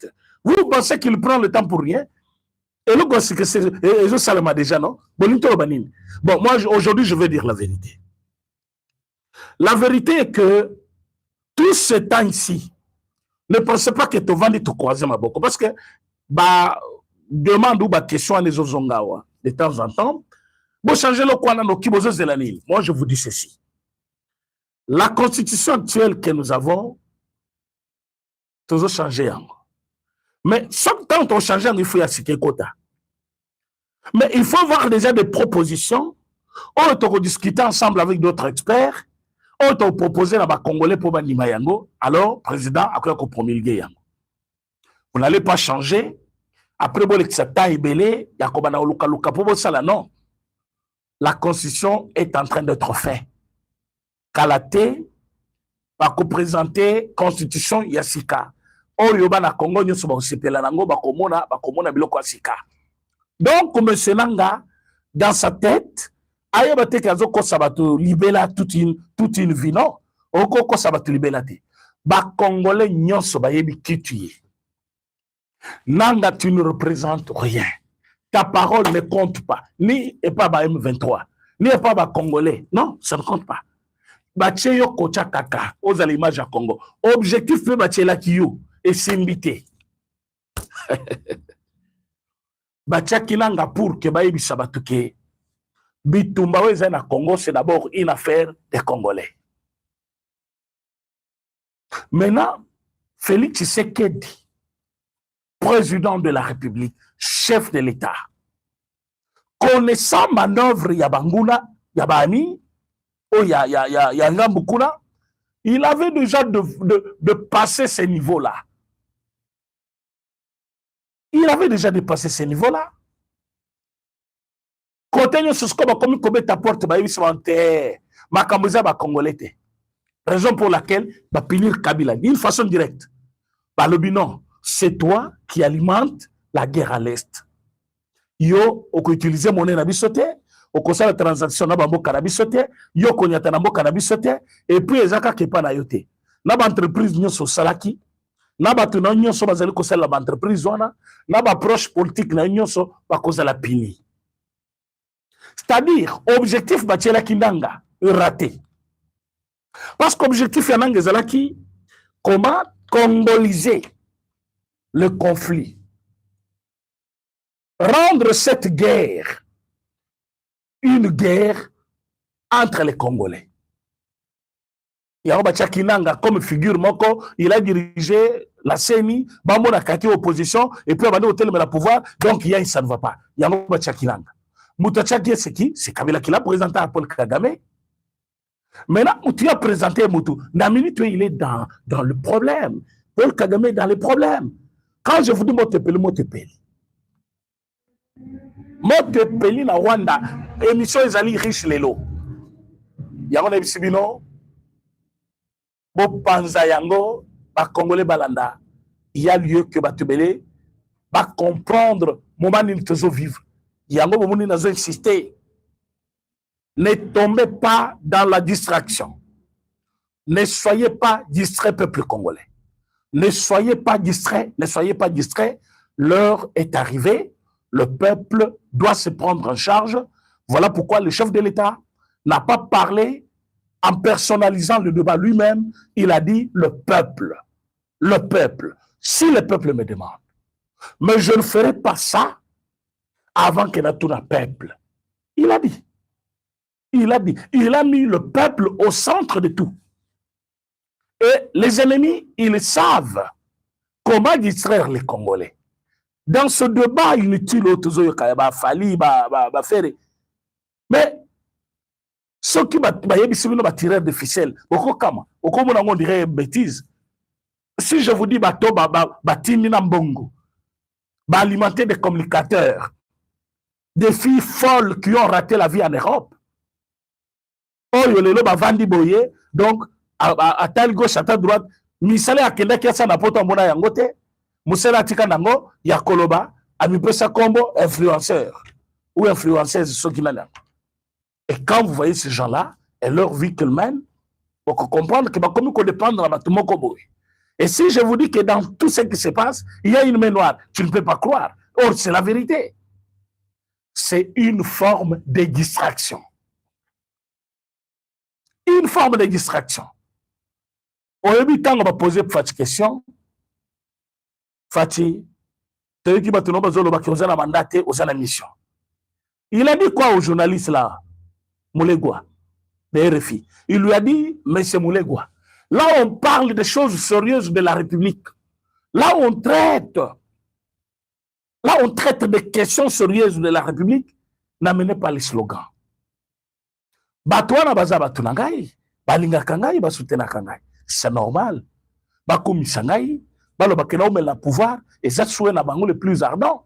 direct. Vous pensez qu'il prend le temps pour rien? Et le gosse, c'est je salama déjà, non? Bon, moi, aujourd'hui, je veux dire la vérité. La vérité est que tout ce temps ici, ne pensez pas que tu vas te croiser ma boca. Parce que, bah, demande ou bah, question à les Ozongawa, de temps en temps. Bon, changer le coin dans Kibozo Zelanil. Moi, je vous dis ceci. La constitution actuelle que nous avons, toujours changé. Mais quand on change, il faut y assister quota. Mais il faut avoir déjà des propositions. On peut discuter ensemble avec d'autres experts. On peut proposer à Congolais pour Banima Yango. Alors, président, après qu'on promulgue Yango. Vous n'allez pas changer. Après, vous avez belé, Yakobana Luka Luka pour ça là, non. La constitution est en train d'être faite. Kalaté, va présenter constitution Yassika. Oyoba na Congo nyoso ba osepela nango ba komona biloko Yassika. Donc, comme Senanga, dans sa tête, ayeba te kazo ko sabato libela toute une vie, non? Oko ko sabato libela te. Ba Congolais nyoso ba yebi qui tu es. Nanga, tu ne représentes rien. Ta parole ne compte pas. Ni et pas ba M23. Ni et pas ba Congolais. Non, ça ne compte pas. Bache yo kocha kaka. Aux l'image à Congo. Objectif de bache la kiyo. Et s'imbiter. Bache kinanga pour que baye bisabatuke. Bitumba weza na Congo, c'est d'abord une affaire des Congolais. Maintenant, Félix Tshisekedi, président de la République, chef de l'État, connaissant manœuvre Yabangula, Yabani, Yangambukuna, il avait déjà de passer ces niveaux-là. Il avait déjà dépassé ces niveaux-là. Raison pour laquelle va punir Kabila d'une façon directe. Non, c'est toi qui alimente la guerre à l'Est. Yo, on peut utiliser mon énabisote, on conseille la transaction na bambo kanabisote, yo konyata na mboka nabisote, et puis ezaka kepa na yote. Na ba entreprise nyoso salaki, na ba tuna nyoso bazali kosala ba entreprise wana, na ba proche politique na nyoso ba kozala pini. C'est-à-dire, objectif Batiela Kindanga, raté. Parce qu'objectif Yananga Zalaki, comment congoliser le conflit. Rendre cette guerre une guerre entre les Congolais. Yaroba Kinanga, comme figure Moko, il a dirigé la CENI, Bambo a kaki opposition, et puis Abandé au tel le pouvoir, donc ça ne va pas. Yaroba Kinanga. Moutachaki, c'est qui? C'est Kabila qui l'a présenté à Paul Kagame. Maintenant, tu as présenté Moutou. Namini, il est dans le problème. Paul Kagame est dans le problème. Quand je vous dis Motepeli, Motepeli. Motepeli na Rwanda, émission Ezali riche lelo. Yango na bisibino, Bo Panza Yango, ba Congolais Balanda, il y a lieu que Batubele va comprendre moment où nous vivre. Yango Bomuni n'a insisté. Ne tombez pas dans la distraction. Ne soyez pas distraits, peuple congolais. Ne soyez pas distraits, ne soyez pas distraits. L'heure est arrivée. Le peuple doit se prendre en charge. Voilà pourquoi le chef de l'État n'a pas parlé en personnalisant le débat lui-même. Il a dit le peuple. Le peuple. Si le peuple me demande. Mais je ne ferai pas ça avant que tout le peuple. Il a dit. Il a dit. Il a mis le peuple au centre de tout. Et les ennemis, ils savent comment distraire les Congolais. Dans ce débat inutile, mais ceux qui vont tirer des ficelles, on dirait bêtise. Si je vous dis alimenter des communicateurs, des filles folles qui ont raté la vie en Europe, donc à telle gauche, à telle droite, misale akenda kiasa na poto mona yangote, musela tika nango ya koloba, amipesa kombo influenceur ou influenceuse ceux qui n'ont. Et quand vous voyez ces gens-là et leur vie qu'ils mènent, vous comprenez que comme on dépend dans la bâtiment koboy. Et si je vous dis que dans tout ce qui se passe, il y a une main noire, tu ne peux pas croire. Or, c'est la vérité. C'est une forme de distraction. Une forme de distraction. Au début, quand on va poser Fati question, Fati, tu as dit que tu as mandaté aux mission. Il a dit quoi au journaliste là, Moulegua, de RFI? Il lui a dit, monsieur Moulegua, là on parle des choses sérieuses de la République. Là on traite des questions sérieuses de la République. N'amenez pas les slogans. Batouana baza batunangai, balinga kangai, basutena kangai. C'est normal. Bakoumi sangai, balo bakena mais la pouvoir, et ça souhait na bango le plus ardent.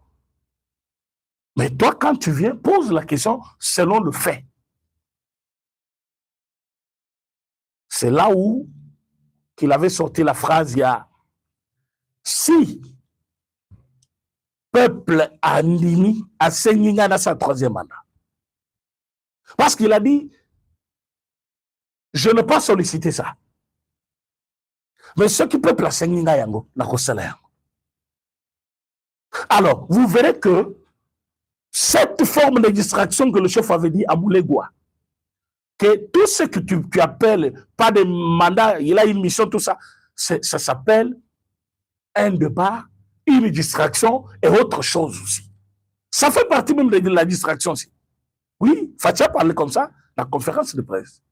Mais toi, quand tu viens, pose la question selon le fait. C'est là où qu'il avait sorti la phrase, il y a si peuple andimi a Senginga dans sa troisième mandat. Parce qu'il a dit, je ne pas solliciter ça. Mais ce qui peuple a Senginga yango, na kosala yango. Alors, vous verrez que cette forme de distraction que le chef avait dit à Moulegua, que tout ce que tu appelles, pas de mandat, il a une mission, tout ça, ça s'appelle un débat, une distraction et autre chose aussi. Ça fait partie même de la distraction aussi. Oui, Fatia parlait comme ça, la conférence de presse.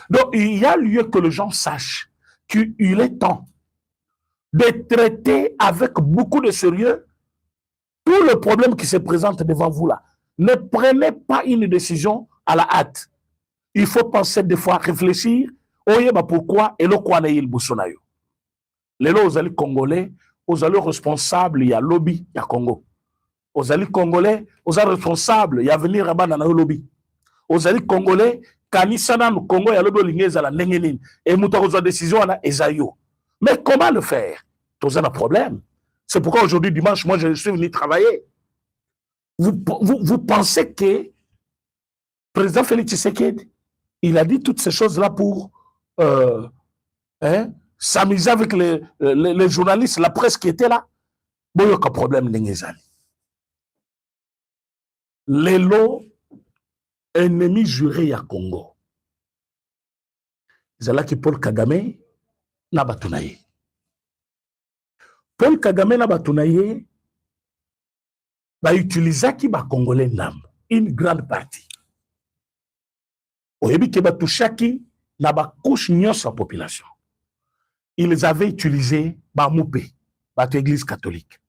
Donc, il y a lieu que les gens sachent qu'il est temps de traiter avec beaucoup de sérieux tout le problème qui se présente devant vous là. Ne prenez pas une décision à la hâte. Il faut penser des fois, réfléchir. Pourquoi et le quoi n'est il bousonayo. Les lots aux alliés congolais, aux alliés responsables, il y a lobby, il y a Congo. Aux alliés congolais, aux alliés responsables, il y a venir à dans le lobby. Aux alliés congolais, Kanisana no Congo, il y a le lingez à la nengenin. Et moutarozwa décision à la Ezayo. Mais comment le faire? Tout un problème. C'est pourquoi aujourd'hui, dimanche, moi, je suis venu travailler. Vous pensez que le président Félix Tshisekedi, il a dit toutes ces choses-là pour s'amuser avec les journalistes, la presse qui était là? Bon, il n'y a aucun problème. Les lots ennemis jurés à Congo. Ils ont qui Paul Kagame n'a pas tourné. Paul Kagame n'a pas tourné. Va utiliser qui va Congolais nam une grande partie. Au début, qui va toucher qui n'a pas couche ni sa population. Ils avaient utilisé ba Moupé, ba Église catholique,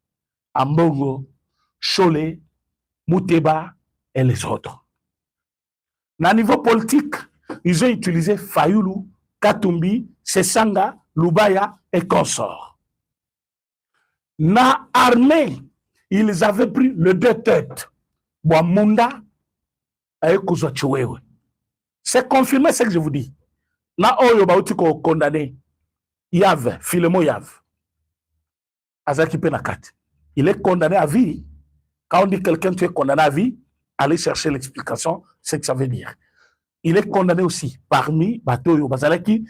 Ambongo, Cholet, Mouteba et les autres. Na niveau politique, ils ont utilisé Fayoulou, Katumbi, Sesanga, Lubaya et consorts. Na armée, ils avaient pris le deux têtes, Boamunda et Kouzochouewe. C'est confirmé ce que je vous dis. Na oyo baouti ko condamné, Yav, Philemon Yav, Azaki Penakat. Il est condamné à vie. Quand on dit quelqu'un tu es condamné à vie, allez chercher l'explication, ce que ça veut dire. Il est condamné aussi parmi Batoyo Bazalaki.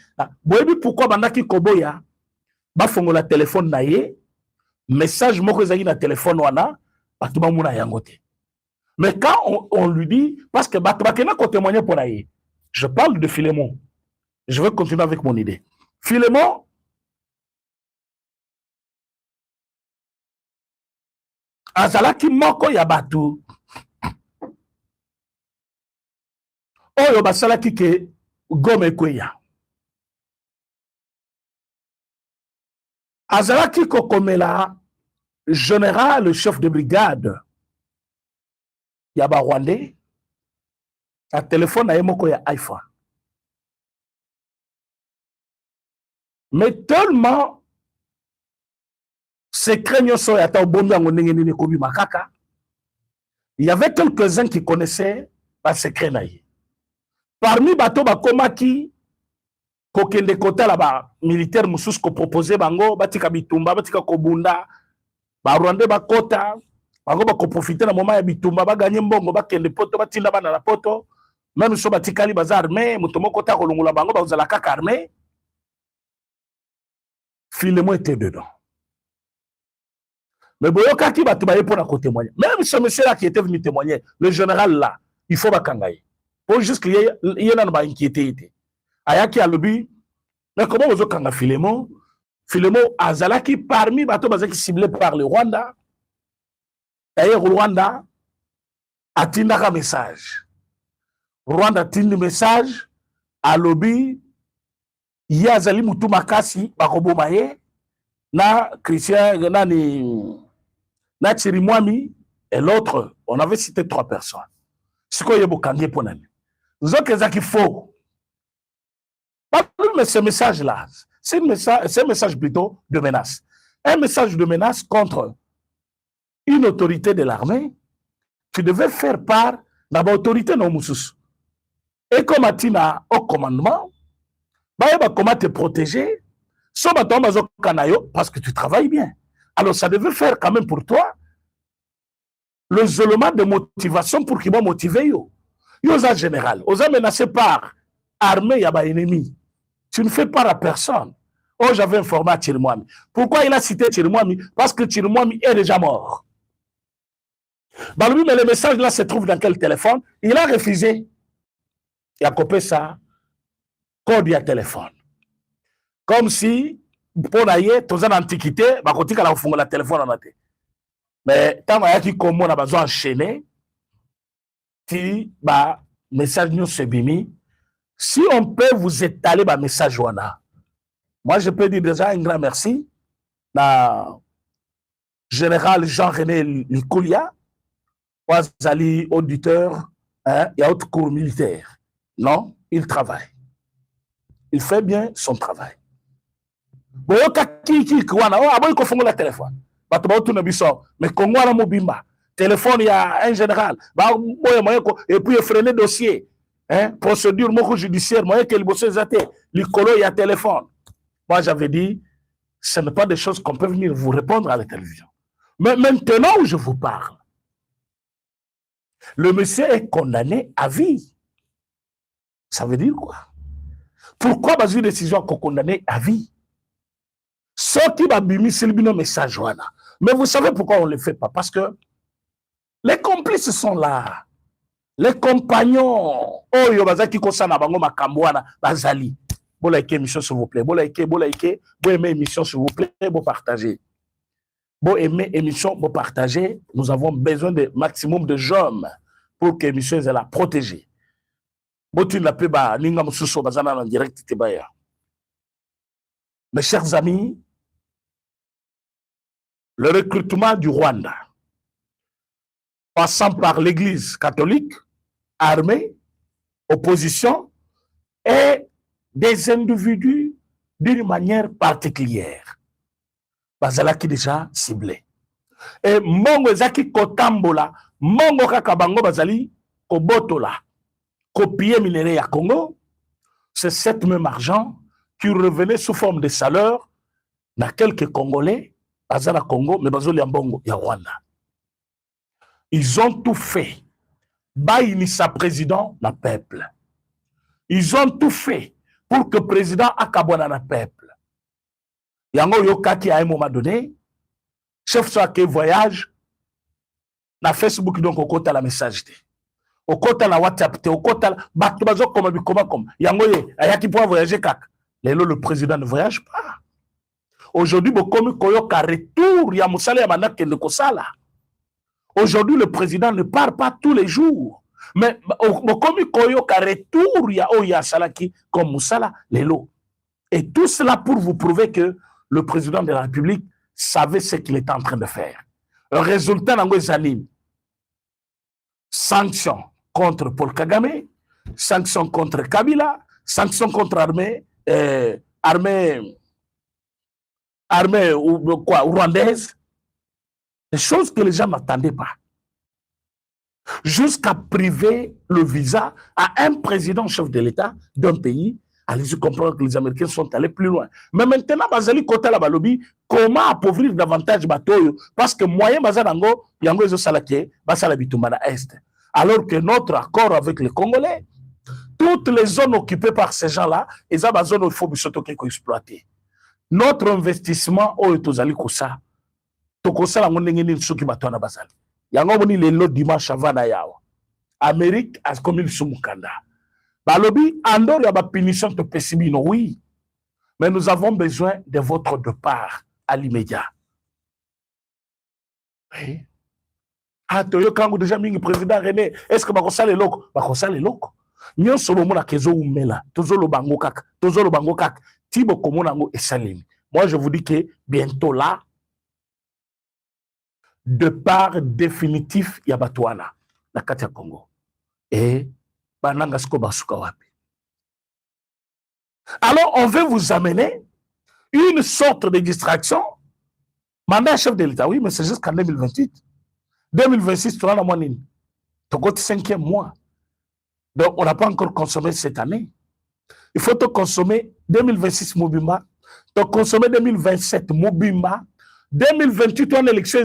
Pourquoi Bandaki Koboya, Bafongo la téléphone naye, message moko na téléphone wana, Batuma Mouna Yangote. Mais quand on lui dit, parce que Batubakena ko témoigner pour naye, je parle de Philémon. Je vais continuer avec mon idée. Philémon, azalaki moko ya batu oyo basalaki ke Gome Kweya azalaki kokomela général chef de brigade ya ba Rwandais a téléphone na ye moko ya iPhone. Mais tellement secret nyoso ya ta obondo ngo ndenge nini kobi makaka, il y avait quelques-uns qui connaissaient pas secret na ye. Parmi bato bakomaki kokende kota la ba militaire mususu ko proposer bango batika bitumba batika kobunda ba Rwandais bakota bango ba ko profiter na moment ya bitumba ba gagner mbongo bakende poto batinda bana na poto même so batikali baza armée mutomoko ta kolungula bango ba uzala kaka armée. Philémon était dedans. Mais Boyoka qui va témoigner pour témoigner. Même ce monsieur-là qui était venu témoigner, le général là, il faut bakangaye. Pour juste qu'il y ait un inquiété. Ayaki a lobby, mais comment vous avez Philémon? Philémon Azalaki parmi les bateaux qui ciblés par le Rwanda. D'ailleurs, Rwanda a tindu un message. Rwanda a tindu un message à lobby. Il y a Zali Moutou Makasi, Bakobo Maye, na Christian, na Chirimwami, et l'autre, on avait cité 3 personnes. C'est quoi Yebokange pour nous? Nous avons qu'il faut. Mais ce message-là, c'est un message plutôt de menace. Un message de menace contre une autorité de l'armée qui devait faire part de l'autorité non moussous. Et comme Atina au commandement, comment te protéger, parce que tu travailles bien. Alors ça devait faire quand même pour toi l'isolement de motivation pour qu'il va motiver. Yosa général, osa menacé par armée, il y a un ennemi. Tu ne fais pas à personne. Oh, j'avais informé à Chirimwami. Pourquoi il a cité Chirimwami? Parce que Chirimwami est déjà mort. Bah lui, mais le message là se trouve dans quel téléphone? Il a refusé. Il a coupé ça. Code à téléphone. Comme si, pour d'ailleurs, tous en antiquité, bah quand il a fondé la téléphone en matin. Mais tant qu'il y a comme on a besoin d'enchaîner, qui bah message nous se bimi. Si on peut vous étaler bah message wana. Moi je peux dire déjà un grand merci à général Jean-René Likoulia, Ouazali auditeur, hein, et autre cours militaire. Non, il travaille. Il fait bien son travail. Boyoka qui kwana oh aboy ko fongola téléphone. Bato ba tuna biso mais Congo na mobimba. Téléphone il y a un général. Ba boy moyen ko et puis freiner dossier. Hein, procédure moko judiciaire moyen que le bossé zaté, likolo il y a téléphone. Moi j'avais dit ce n'est pas des choses qu'on peut venir vous répondre à la télévision. Mais maintenant où je vous parle, le monsieur est condamné à vie. Ça veut dire quoi? Pourquoi une décision qu'on condamné à vie? Ce qui va bimi, c'est le message. Mais vous savez pourquoi on ne le fait pas? Parce que les complices sont là. Les compagnons. Oh, Yobazaki Kosana Bango Makambouana, Bazali. Bon, likez émission, s'il vous plaît. Bon, likez. Bon, aimer émission, s'il vous plaît. Bon, partagez. Bon, aimer émission, bon, partagez. Nous avons besoin de maximum de jeunes pour que l'émission soit la protégée. Bon, tu n'as pas Ninga Moussousso, Bazana en direct, Tebaya. Mes chers amis, le recrutement du Rwanda, passant par l'Église catholique, armée, opposition, et des individus d'une manière particulière. Bazala qui déjà ciblé. Et Mongo Zaki Kotambola, Mongo Kakabango Bazali, Kobotola, copier minerai à Congo, c'est cet même argent qui revenait sous forme de salaire dans quelques Congolais, Bazala Congo, mais Bazoli Ambongo, il y a Rwanda. Ils ont tout fait. Baïni sa président, le peuple. Ils ont tout fait pour que le président Akabwana le peuple. Yango Yokaki à un moment donné, chef soit que voyage, na Facebook donc au côté la message. Au côté la WhatsApp, au côté la Batubazo comme Yango Ayaki pour voyager kak. Le président ne voyage pas. Aujourd'hui, Bokomi Koyoka retour, ya Moussala ya Manak de Kosala. Aujourd'hui, le président ne part pas tous les jours. Mais Bokomi Koyoka retour, ya Oya Salaki comme Moussala, Lelo. Et tout cela pour vous prouver que le président de la République savait ce qu'il était en train de faire. Le résultat dans les années, sanctions contre Paul Kagame, sanctions contre Kabila, sanctions contre armée ou quoi, rwandaise, des choses que les gens n'attendaient pas. Jusqu'à priver le visa à un président chef de l'État d'un pays, allez-y comprendre que les Américains sont allés plus loin. Mais maintenant, Bazali Kota la Balobi, comment appauvrir davantage Batoyo? Parce que moyen Bazalango, Yango Ezo Salake, Basala Bitumana Est. Alors que notre accord avec les Congolais, toutes les zones occupées par ces gens-là, ils ont des zones où il faut exploiter. notre investissement oyo tozali kosa tokosala ngo ndenge nini soki bato wana bazali yango moni lelo dimanche avant na yawa Amérique akomi lisumu kanda balobi andor ya bapunition topesi bino oui mais nous avons besoin de votre départ à l'immédiat. Oui. Ah, toyokango déjà mingi président René est-ce que bakosala eloko bakosala eloko nyonso bomona kezo umela tozolo bango kaka tibo komona ngo esalemi. Moi je vous dis que bientôt là départ définitif ya batwana na kati ya Congo et bananga siko basuka wapi. Alors on veut vous amener une sorte de distraction. Mandat chef de l'État, oui, mais c'est jusqu'en 2028. 2026, tu as la moyenne. Tu as 5e mois. Donc, on n'a pas encore consommé cette année. Il faut te consommer 2026 Mobimba, tu as consommé 2027 Mobimba, 2028, tu as une élection,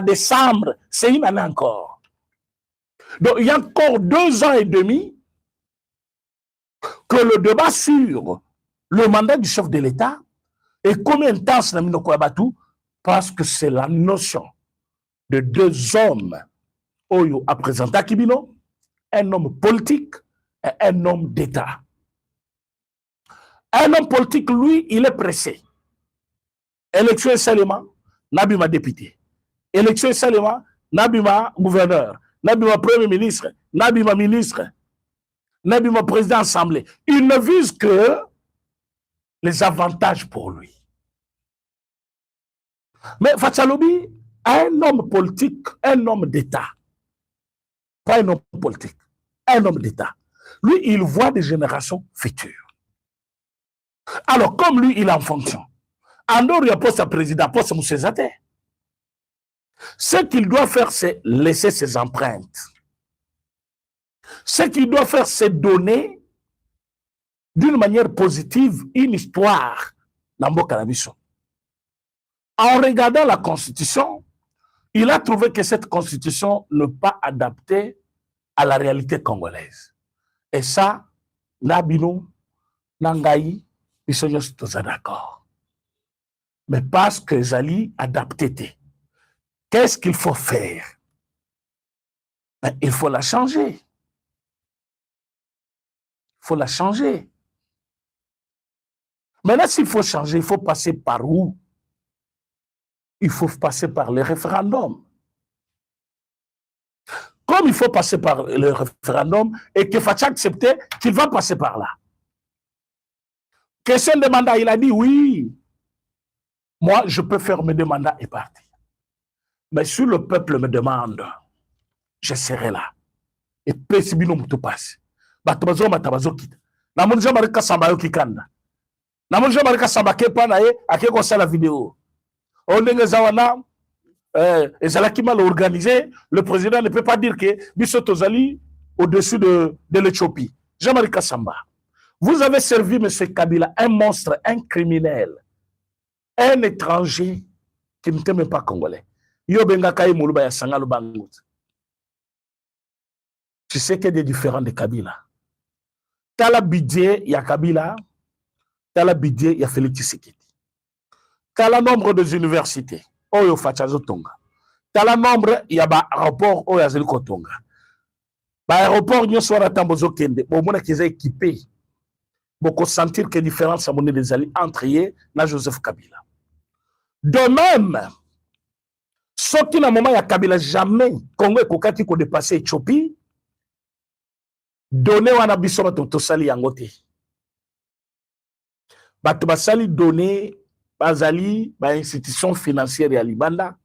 décembre, c'est une année encore. Donc, il y a encore 2 ans et demi que le débat sur le mandat du chef de l'État est combien de temps c'est parce que c'est la notion de 2 hommes Oyo a présenté à Kibino, un homme politique et un homme d'État. Un homme politique, lui, il est pressé. Élection seulement, Nabima député. Élection seulement, Nabima gouverneur. Nabima premier ministre. Nabima ministre. Nabima président assemblée. Il ne vise que les avantages pour lui. Mais Fatshalobi, un homme politique, un homme d'État. Pas un homme politique, un homme d'État. Lui, il voit des générations futures. Alors, comme lui, il est en fonction. Andor, il a poste à président, poste à Moussezate. Ce qu'il doit faire, c'est laisser ses empreintes. Ce qu'il doit faire, c'est donner d'une manière positive une histoire dans Mboka na biso. En regardant la Constitution, il a trouvé que cette Constitution n'est pas adaptée à la réalité congolaise. Et ça, Nabino, Nangaï, ils sont tous d'accord. Mais parce que Zali adapté, qu'est-ce qu'il faut faire? Ben, il faut la changer. Il faut la changer. Maintenant, s'il faut changer, il faut passer par où? Il faut passer par le référendum. Comme il faut passer par le référendum et que Facha accepter qu'il va passer par là. Question de mandat, il a dit oui. Moi, je peux faire mes mandats et partir. Mais si le peuple me demande, je serai là. Et pesibino mutu passe. Batabazo matabazo kita. Namunja marika sambayo kikanda. Namunja marika sambake pana ye akeko sa la vidéo. On est mal organisé, le président ne peut pas dire que Bissotozali au-dessus de l'Éthiopie. Jean-Marie Kassamba, vous avez servi M. Kabila, un monstre, un criminel, un étranger qui ne t'aime pas congolais. Tu sais qu'il y a des différents de Kabila. Tu as la budget, il y a Kabila, tu as la budget, il y a Félix Tshisekedi. Tu as le nombre des universités. Oyo Fachazo Tonga. Tu as le nombre, il y a un aéroport, Oyo Azeliko Tonga. L'aéroport, nous sommes à Tambozo Kende. Bon, on a qu'ils équipés. Beaucoup sentir que différence à mon des alliés entre eux et Joseph Kabila. De même, ce qui n'a moment, il y a Kabila jamais, Congo et Kokati qui ont dépassé Éthiopie, donné à Nabiso Tosali Yangote. Batubasali donné. Bazali, institution financière et Alibanda,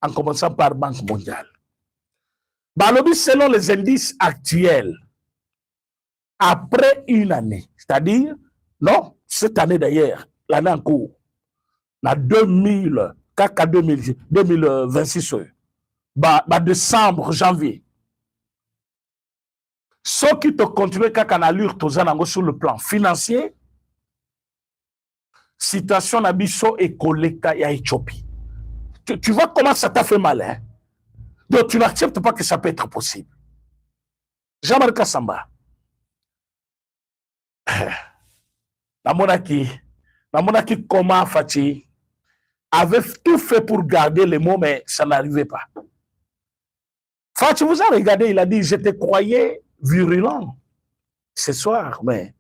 en commençant par Banque mondiale. Balobi, selon les indices actuels, après une année, c'est-à-dire, non, cette année d'ailleurs, l'année en cours, la 2026, décembre, janvier, ceux qui te continuent à allure sur le plan financier, situation Nabiso et Koleka et Éthiopie. Tu vois comment ça t'a fait mal, hein? Donc tu n'acceptes pas que ça peut être possible. Jean-Marc Kassamba. La monarchie, Namonaki comment Fatih avait tout fait pour garder les mots, mais ça n'arrivait pas. Fatih vous a regardé, il a dit, je te croyais virulent ce soir, mais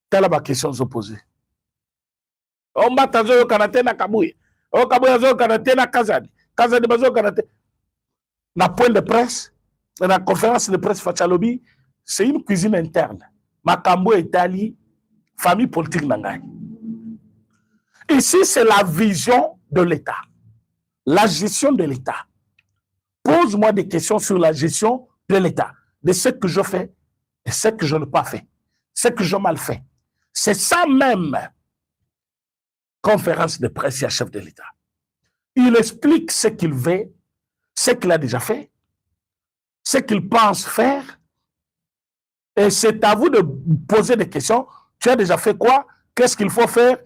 t'as la question opposée. On m'a tazo yo kanate na Kabouye. O Kabouye zo kanate na Kazadi. Kazadi bazo kanate. Na point de presse, la conférence de presse Fatih, c'est une cuisine interne. Makambo Italie, famille politique Nangai. Ici, c'est la vision de l'État. La gestion de l'État. Pose-moi des questions sur la gestion de l'État. De ce que je fais et ce que je n'ai pas fait. Ce que j'ai mal fait. C'est ça même. Conférence de presse à chef de l'État. Il explique ce qu'il veut, ce qu'il a déjà fait, ce qu'il pense faire. Et c'est à vous de poser des questions. Tu as déjà fait quoi? Qu'est-ce qu'il faut faire?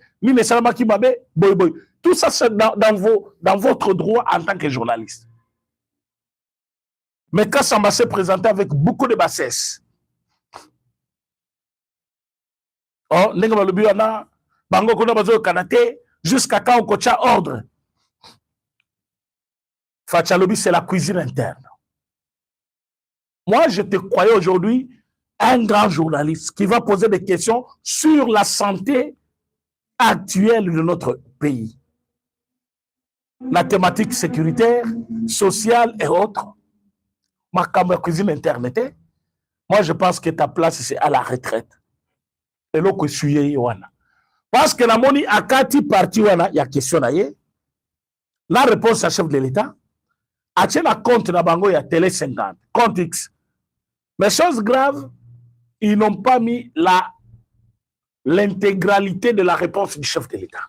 Tout ça, c'est dans votre droit en tant que journaliste. Mais quand ça m'a s'est présenté avec beaucoup de bassesse, jusqu'à quand on coach ordre. Fatih, c'est la cuisine interne. Moi, je te croyais aujourd'hui un grand journaliste qui va poser des questions sur la santé actuelle de notre pays. La thématique sécuritaire, sociale et autres. Ma cuisine interne, moi, je pense que ta place, c'est à la retraite. Et là, que je suis parce que la moni a kati parti wana il y a question la réponse à chef de l'État a tient la compte na bango ya télé 50 compte X, mais chose grave, ils n'ont pas mis l'intégralité de la réponse du chef de l'État.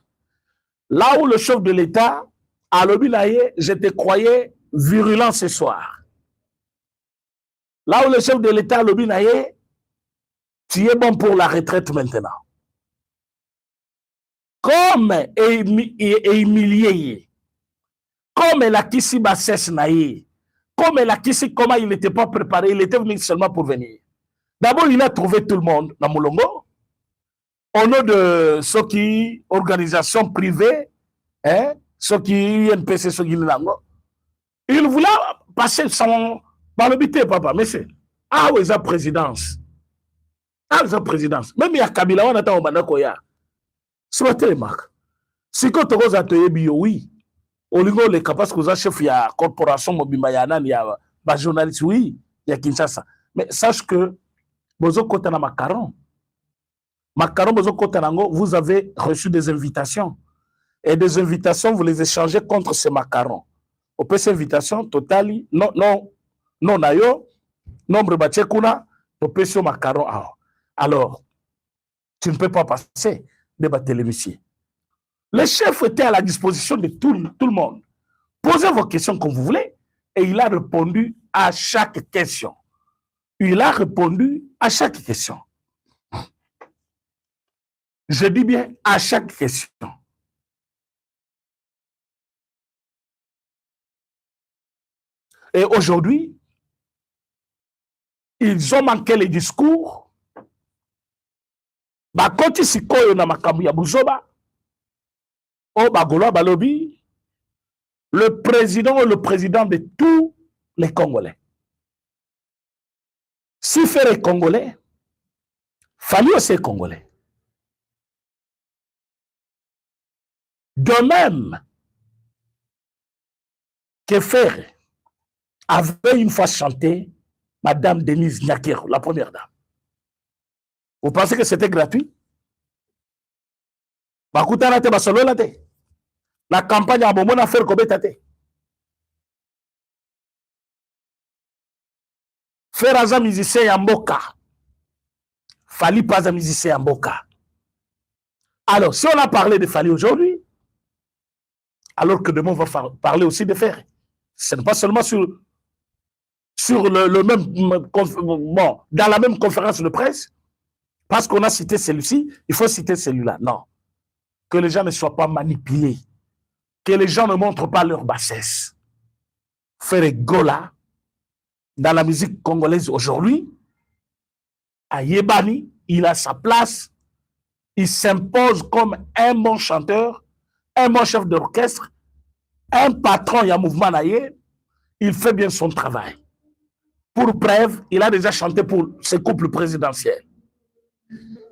Là où le chef de l'État a lobby naïe, je te croyais virulent ce soir. Là où le chef de l'État a lobby naïe, tu es bon pour la retraite maintenant. Comme humilié, comme la kissi bassesse naïe, comme la kissi comment il n'était pas préparé, il était venu seulement pour venir. D'abord, il a trouvé tout le monde dans Moulongo, au nom de ceux qui, organisation privée, hein, ceux qui UNPC, ceux qui l'ango. Il voulait passer son balobité, papa, mais c'est ah oui, sa présidence. Ah, sa présidence. Même il y a Kabila, on attend au Banakoya. C'est pas marque. Si quand tu as atelier bio, oui. Au niveau les capables que chef il y a corporation Mobimbayana, il y a journaliste, oui, il y a Kinshasa. Mais sache que Bozo Kotana Macaron, Bozo Kotanango, vous avez reçu des invitations. Et des invitations, vous les échangez contre ces macarons. Au peut ces invitations, totali, non, nayo, nombre batchekuna, au peut ce macaron. Alors, tu ne peux pas passer débattre l'émission. Le chef était à la disposition de tout le monde. Posez vos questions comme vous voulez. Et il a répondu à chaque question. Il a répondu à chaque question. Je dis bien à chaque question. Et aujourd'hui, ils ont manqué les discours. Bakoti sikoyo na makambu ya buzoba. Oh, Bagolo Balobi, le président de tous les Congolais. Si faire les Congolais, fallait aussi les Congolais. De même que faire avait une fois chanté Madame Denise Nyakero, la première dame. Vous pensez que c'était gratuit? Bakutana te basolo la te. La campagne a bon affaire kobeta te. Faire un musicien Yamboka. Fali pas un musicien Yamboka. Alors, si on a parlé de Fali aujourd'hui, alors que demain on va parler aussi de Fer. Ce n'est pas seulement sur le même, bon, dans la même conférence de presse, parce qu'on a cité celui-ci, il faut citer celui-là. Non. Que les gens ne soient pas manipulés. Que les gens ne montrent pas leur bassesse. Faire Gola, dans la musique congolaise aujourd'hui, à Yebani, il a sa place il s'impose comme un bon chanteur, un bon chef d'orchestre, un patron, il y a un mouvement naïe, il fait bien son travail. Pour preuve, il a déjà chanté pour ce couple présidentiel.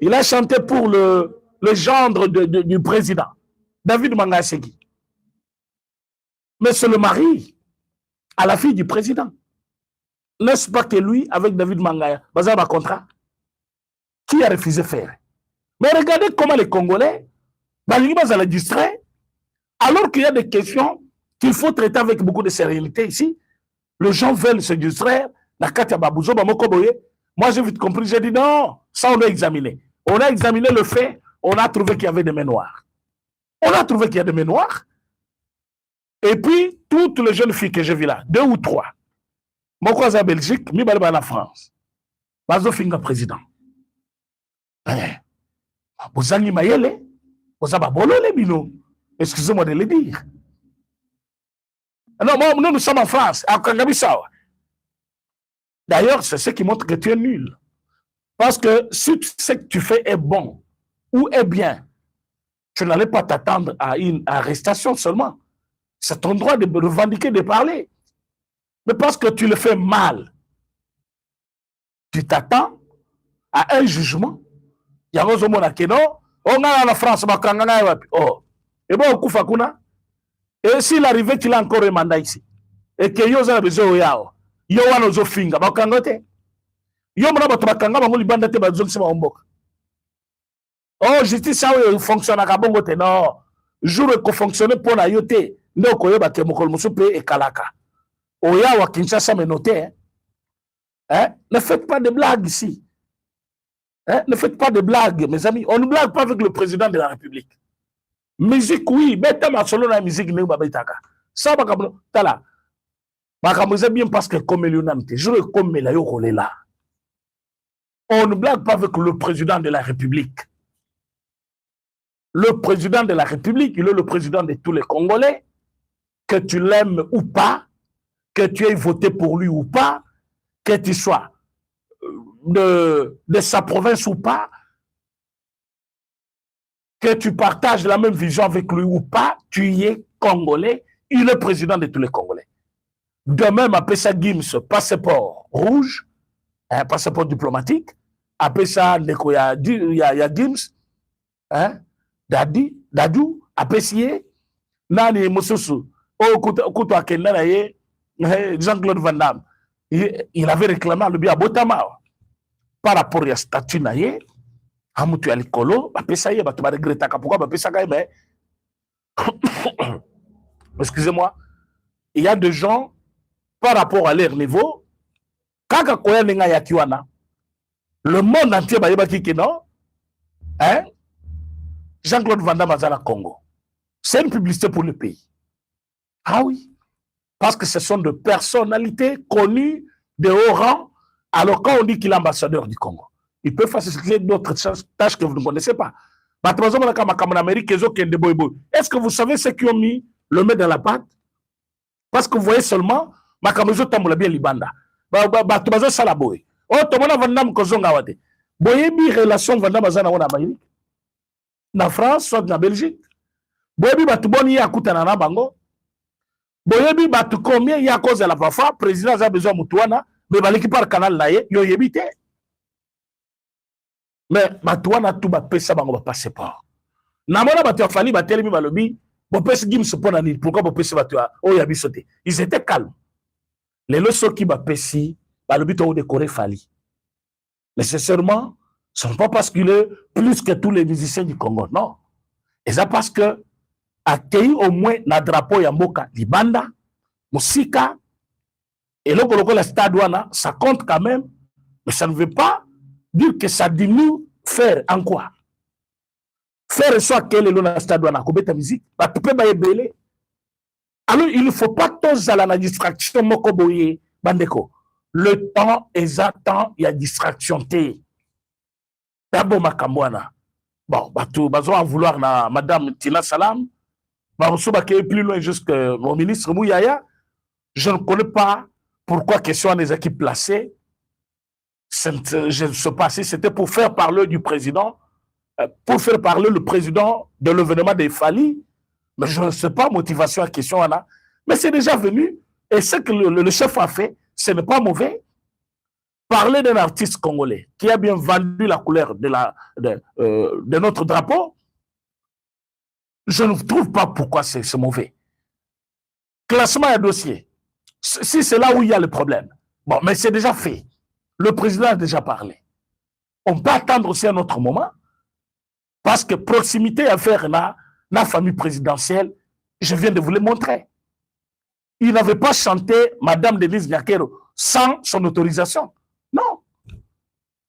Il a chanté pour le gendre du président, David Manga Segui. Mais c'est le mari à la fille du président. N'est-ce pas que lui, avec David Manga, basé un contrat, qui a refusé de faire? Mais regardez comment les Congolais, à la distrait, alors qu'il y a des questions qu'il faut traiter avec beaucoup de sérénité ici, les gens veulent se distraire. Moi, j'ai vite compris, j'ai dit non, ça on doit examiner. On a examiné le fait, on a trouvé qu'il y avait des mains noires. On a trouvé qu'il y a des mains noires. Et puis, toutes les jeunes filles que j'ai vues là, 2 ou 3, moi, je suis en Belgique, je suis en France. Je suis président. Vous avez mayele, vous avez bololé bino. Excusez-moi de le dire. Non, nous sommes en France, à Kangabisawa. D'ailleurs, c'est ce qui montre que tu es nul. Parce que si ce que tu fais est bon ou est bien, tu n'allais pas t'attendre à une arrestation seulement. C'est ton droit de revendiquer, de parler. Mais parce que tu le fais mal, tu t'attends à un jugement. Il y a un monde qui non, on a la France, oh, et bon, Koufakuna. Et s'il arrivait qu'il a encore un mandat ici, et que yo a besoin de yao, yo a nos finga, bakangote. Yo mona bakanga bango libanda te bazon se maomboka. Oh, justice ça fonctionne à bongote non. Jour que fonctionne pour la yote, ndo koyeba ke mokol musupe e kalaka. Oya wa Kinshasa me noté, hein? Ne faites pas de blagues ici. Hein? Ne faites pas de blagues, mes amis. On ne blague pas avec le président de la République. Musique, oui, mais t'as solo la musique, ne babetaka. Ça, tala. Bakamouzé bien parce que comme l'unanimité, je le comme la yo là. On ne blague pas avec le président de la République. Le président de la République, il est le président de tous les Congolais, que tu l'aimes ou pas, que tu aies voté pour lui ou pas, que tu sois de sa province ou pas, que tu partages la même vision avec lui ou pas, tu y es Congolais, il est président de tous les Congolais. De même, après ça, Gims, passeport rouge, un passeport diplomatique, après ça, il y a Gims, hein, Dadou, après ça, Nani Moussousou, Jean-Claude Van Damme, il avait réclamé le bien à Botama par rapport à statut naïe, Amutu Alikolo, après ça, il va te regretter. Pourquoi? Mais excusez-moi, il y a des gens, par rapport à leur niveau, quand le monde entier va dire non, hein? Jean-Claude Van Damme à Congo. C'est une publicité pour le pays. Ah oui, parce que ce sont des personnalités connues de haut rang, alors quand on dit qu'il est ambassadeur du Congo, il peut faciliter d'autres tâches que vous ne connaissez pas. Est-ce que vous savez ceux qui ont mis le met dans la pâte? Parce que vous voyez seulement, Makamozo Tamoula bien Libanda. Batubazo Salaboy. Oh, Tomona Vandam Kozonga Wate. Boyebi relation Vandam Azana en Amérique. Na France, soit na Belgique. Boyebi Batuboni Yakutana na Bango. Boyebi Batu combien il y a cause de la Fafa, président a besoin de Moutouana, mais baliki par canal naye, yo yebite. Mais Batouana tout ba pesa bango ba passeport. Namona batu afali ba telemi balobi, bo pesa Gims pona ni, pourquoi bo pesa batu o yabi sauté. Ils étaient calmes. Les leçons qui ba pesi, balobi to décorer fali. Nécessairement, ce sont pas parce qu'il est plus que tous les musiciens du Congo, non. Et ça parce que accueilli au moins la drapeau Yamboka Libanda, Musika, et là, le stade ça compte quand même, mais ça ne veut pas dire que ça diminue faire en quoi. Faire soit quel est le stade wana, la musique, tu peux pas belé. Alors, il ne faut pas tous à la distraction, mokoboye, bandeko. Le temps est à temps, il y a distraction. D'abord, Makamwana. Bon, tu vas vouloir na Madame Tina Salam, plus loin jusqu'à mon ministre Mouyaya. Je ne connais pas pourquoi question des équipes placées. Je ne sais pas si c'était pour faire parler du président pour faire parler le président de l'événement des Fali. Mais je ne sais pas, motivation à question, Anna. Mais c'est déjà venu. Et ce que le chef a fait, ce n'est pas mauvais. Parler d'un artiste congolais qui a bien vendu la couleur de notre drapeau, je ne trouve pas pourquoi c'est mauvais. Classement et dossier. Si c'est là où il y a le problème. Bon, mais c'est déjà fait. Le président a déjà parlé. On peut attendre aussi un autre moment. Parce que proximité à faire la famille présidentielle, je viens de vous le montrer. Il n'avait pas chanté Madame Denise Nyakero sans son autorisation. Non.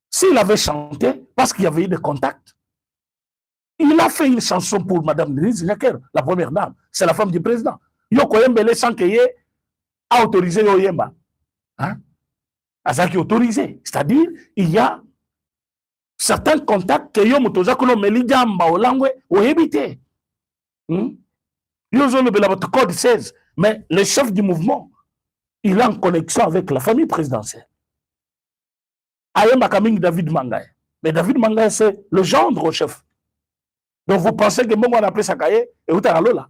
S'il avait chanté, parce qu'il y avait eu des contacts, il a fait une chanson pour Madame Denise Nyakero, la première dame. C'est la femme du président. Yoko Yembele sans qu'il y ait a autorisé Yoyemba. Hein? Azaki autorisé. C'est-à-dire, il y a certains contacts que yo mutoza kono melija mbaolangwe ohebite. Yo zo le code 16, mais le chef du mouvement, il est en connexion avec la famille présidentielle. Ayemba Kaming David Mangaye. Mais David Mangaye, c'est le gendre au chef. Donc vous pensez que moi on appelle ça Kaye et vous t'allez là.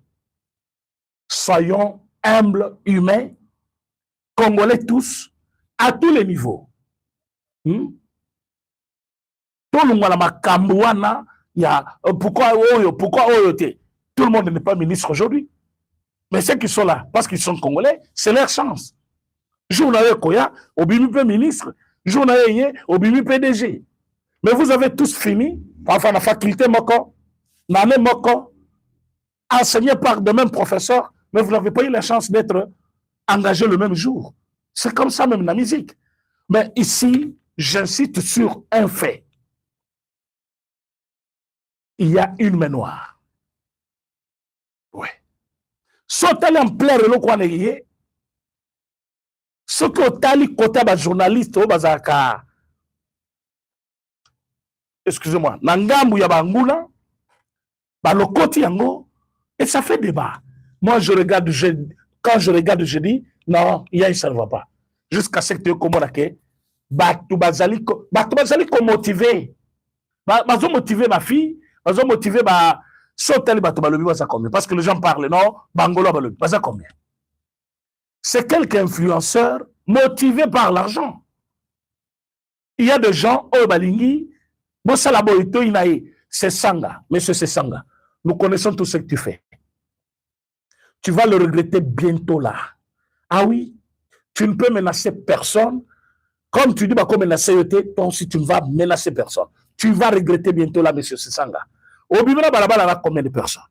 Soyons humbles, humains, congolais tous, à tous les niveaux. Tout le monde pourquoi tout le monde n'est pas ministre aujourd'hui. Mais ceux qui sont là, parce qu'ils sont congolais, c'est leur chance. Journaliste Koya, Obimi ministre, journaliste Obimi PDG. Mais vous avez tous fini, enfin la faculté Moko, l'année Moko, enseigné par de mêmes professeurs, mais vous n'avez pas eu la chance d'être engagé le même jour. C'est comme ça même la musique. Mais ici, j'insiste sur un fait. Il y a une main noire. Oui. Sotali en plein relais qu'on est, ce que tali côté bas journaliste au bazaka. Excusez-moi, nangambu ya banguna, ba lokoti yango, et ça fait débat. Moi je regarde, quand je regarde, je dis non, il y a ça ne va pas. Jusqu'à ce que tu commandes que batu bazali ko motiver. Bazo motiver ma fille. Ils ont motivé parce que les gens parlent, non, Bangolo balobi, pas combien. C'est quelques influenceurs motivés par l'argent. Il y a des gens, oh balingi, c'est Sanga, monsieur c'est Sanga. Nous connaissons tout ce que tu fais. Tu vas le regretter bientôt là. Ah oui, tu ne peux menacer personne. Comme tu dis, bah, comme menacer, toi aussi tu ne vas menacer personne. Tu vas regretter bientôt là, monsieur Sanga. Au Bimena Balabala, là, combien de personnes?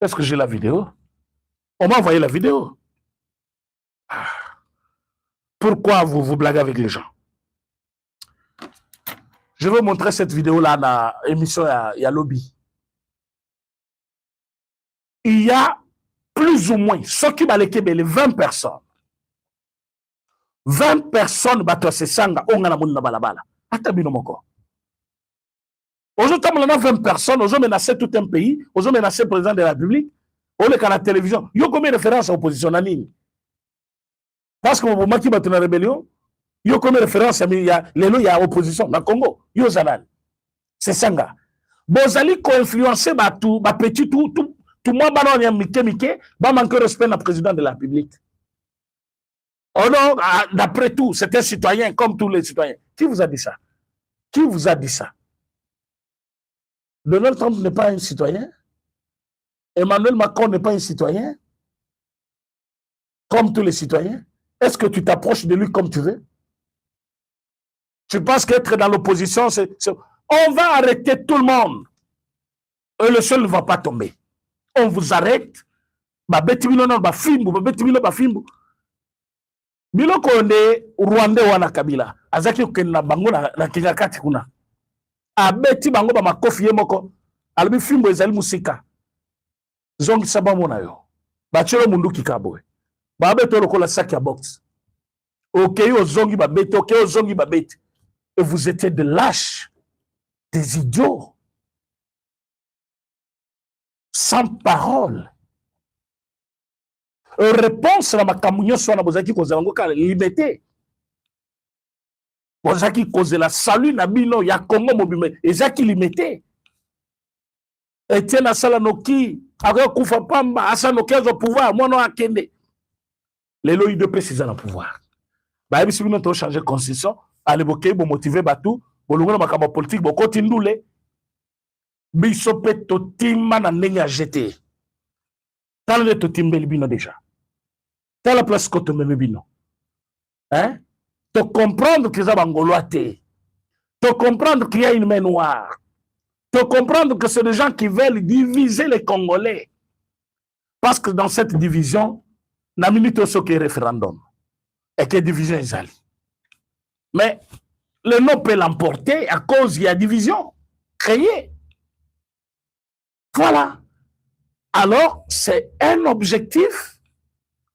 Est-ce que j'ai la vidéo? On m'a envoyé la vidéo. Pourquoi vous blaguez avec les gens? Je vais montrer cette vidéo-là dans l'émission il y a Lobby. Il y a plus ou moins, ceux qui ont les 20 personnes. 20 personnes, c'est Sanga, on a la balabala. Atabino moko. Aujourd'hui, on a 20 personnes, on a menacé tout un pays, on a menacé le président de la République, on est à la télévision. Il y a combien de références à l'opposition en ligne? Parce que au moment qui bat une rébellion, il y a combien de références il y a opposition dans le Congo? Il y a Zanal. C'est Sanga. Bozali ko influencer tout petit tout le monde a mike va manquer respect au président de la République. Oh non, d'après tout, c'est un citoyen comme tous les citoyens. Qui vous a dit ça? Qui vous a dit ça? Donald Trump n'est pas un citoyen. Emmanuel Macron n'est pas un citoyen. Comme tous les citoyens. Est-ce que tu t'approches de lui comme tu veux? Tu penses qu'être dans l'opposition, on va arrêter tout le monde. Et le seul ne va pas tomber. On vous arrête. Biloko onde Rwanda wana Kabila. Azaki okenda bango na Kinyakati kuna. Abeti bango ba makofi ye moko. Albi fimbo ezali musika. Zongi sabamo na yo. Bachelo mundu kikabwe. Ba beto lokola sac ya box. OK ozongi ba beto, OK ozongi ba beti. Et vous étiez de lâches, des idiots. Sans parole. Réponse à ma camouflage sur la bozaki kozelango ka liberté. Bozaki kozela salut na bino ya Congo mobimé ezaki limité. Etienne Asalanoki, avec Koufapamba, Asanoki a au pouvoir, moi non akende. Les lois de c'est dans le pouvoir. Bah, si nous avons changé de constitution, à l'époque, pour motiver Batou, pour le moment, politique, pour continuer. Bisope totima na ndenge a jeté. Tant le totimbe bino déjà. Tant la place que tu me bino. Hein? Te comprendre que ça bangoloate. Te comprendre qu'il y a une main noire. Te comprendre que c'est des gens qui veulent diviser les Congolais. Parce que dans cette division, na minute ce qui est référendum. Et que division est allée. Mais le nom peut l'emporter à cause de la division créée. Voilà. Alors, c'est un objectif.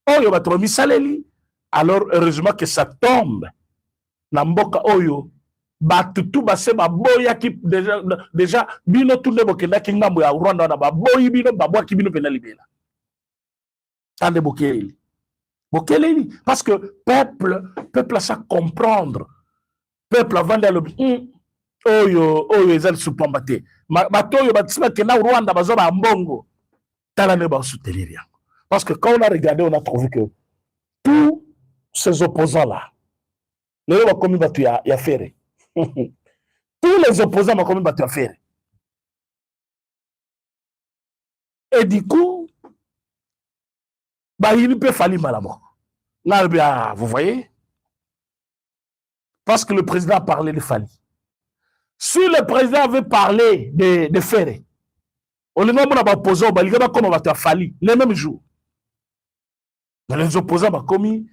Oyo batromi saleli. Alors, heureusement que ça tombe. Namboka oyo. Batutu base baboya ki déjà bino tunde bokenda ki ngambo ya Rwanda na baboyi bino babwa ki bino pena libela. Tande bokeli. Bokeli parce que peuple ça comprendre. Peuple avant d'aller oyo ezali supambate. Batoyo batisma ke na Rwanda bazo ba mbongo. Tala ne ba soutenir yango. Parce que quand on a regardé, on a trouvé que tous ces opposants-là, les gens commis battu à faire. Tous les opposants ont commis battu à faire. Et du coup, bah, il peut falloir malamment. Là, vous voyez? Parce que le président a parlé de Fali. Si le président avait parlé de Ferré, on les nomme opposants, il va comme on va Fali, les mêmes jours. Les opposants ont commis,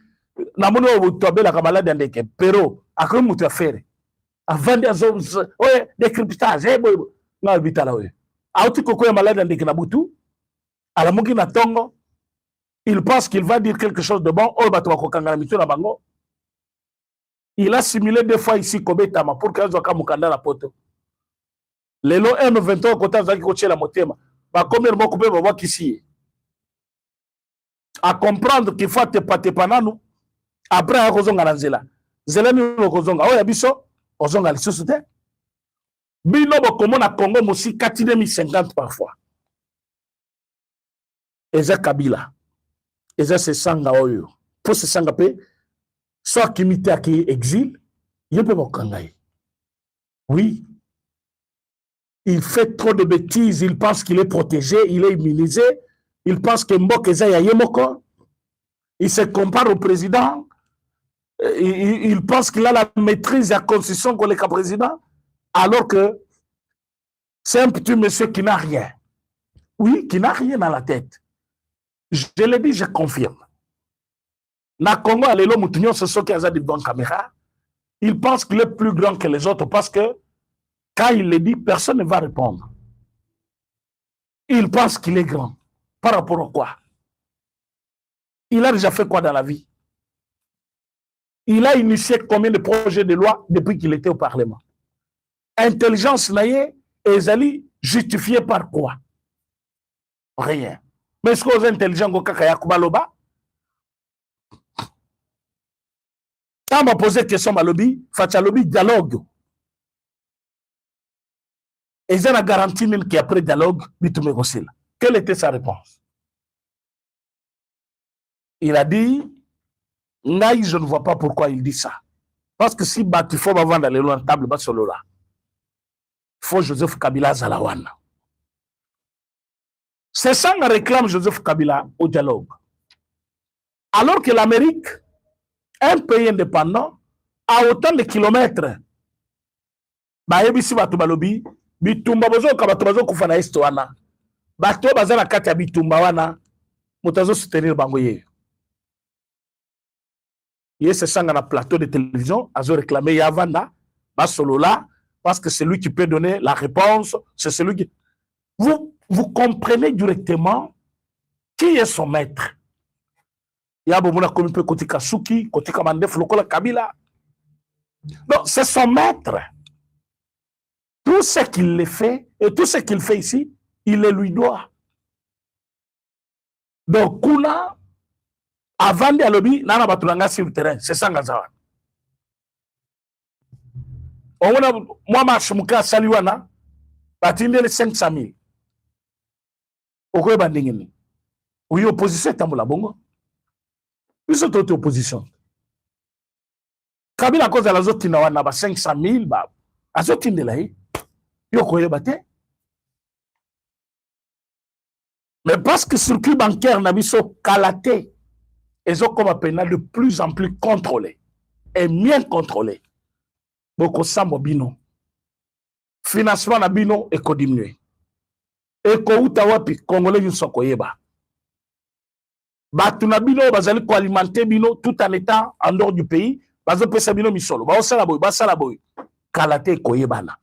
na mono otobe la kamala d'andeke, pero, a comme tu as fait. Avant des zones, ouais, décryptage, na habita là, ouais. Auti koko ya malade d'andeke na butu, à la moki na tongo, il pense qu'il va dire quelque chose de bon, oh, bato wakokanga na mitu na bango. Il a simulé deux fois ici, Kobetama, pour qu'il y ait un mukanda na poto. Lelo M23, kota zaki koche la motema, ba combien de mots coupé, ba ici. À comprendre qu'il faut te panano, après à kozonga na nzela. Nzela ni kozonga, oh ya biso, ozonga lisusu te. Bino bokomo na Congo mosi 4050 parfois. Eza Kabila. Eza se sanga oyo. Pour se sanga pe, soit kimite à qui exil, il peut bokangai. Oui. Il fait trop de bêtises, il pense qu'il est protégé, il est immunisé, il pense que Mbok eza ya yemoko. Il se compare au président. Il pense qu'il a la maîtrise de la constitution comme le président, alors que c'est un petit monsieur qui n'a rien. Oui, qui n'a rien dans la tête. Je l'ai dit, je confirme. Na Congo, Alelo Moutounion, c'est ceux qui ont des bonnes caméras. Il pense qu'il est plus grand que les autres parce que quand il le dit, personne ne va répondre. Il pense qu'il est grand. Par rapport à quoi? Il a déjà fait quoi dans la vie? Il a initié combien de projets de loi depuis qu'il était au Parlement? Intelligence naïe et Zali justifié par quoi? Rien. Mais est-ce que vous êtes intelligent au Kakaya Kubaloba? Quand on m'a posé question à lobby, Fatchalobi dialogue. Et il y a la garantie même qu'après dialogue, quelle était sa réponse? Il a dit, Naï, je ne vois pas pourquoi il dit ça. Parce que si il faut vendre les lois table, il faut Joseph Kabila Zalawana. C'est ça que réclame Joseph Kabila au dialogue. Alors que l'Amérique, un pays indépendant, a autant de kilomètres. Baebisi Batubalobi, Bitumba Bozo Kabatubazo Kufana Estoana. Bato Bazana Katia Bitumba Wana, Mutazo soutenir Bangoye. Il se sent dans le plateau de télévision, a réclamé Yavanda, Basolola, parce que c'est lui qui peut donner la réponse, c'est celui qui... Vous comprenez directement qui est son maître. Il y a beaucoup de gens qui ont Suki, qui ont Kabila. Non, c'est son maître. Tout ce qu'il fait, et tout ce qu'il fait ici, il le lui doit. Donc, Kuna, avant de lobby, nana batulanga sur le terrain, c'est ça ngazawa. On a moi marche muka saliwana, batinde les 500 000. okoyeba ndenge nini oui opposition etambola bongo biso tote opposition Kabila kozala azotinda wana ba 500,000 ba azotindela ye yo koyeba te mais parce que circuit bancaire na biso kalaté ezokoma pena de plus en plus contrôlé et bien contrôlé boko sambo bino financement na bino ekodiminuer ekouta wapi congolais nyonso koyeba bato na bino bazali koalimenter bino tout en étant en dehors du pays bazopesa bino misolo baosala boye basala boye kala te koyebana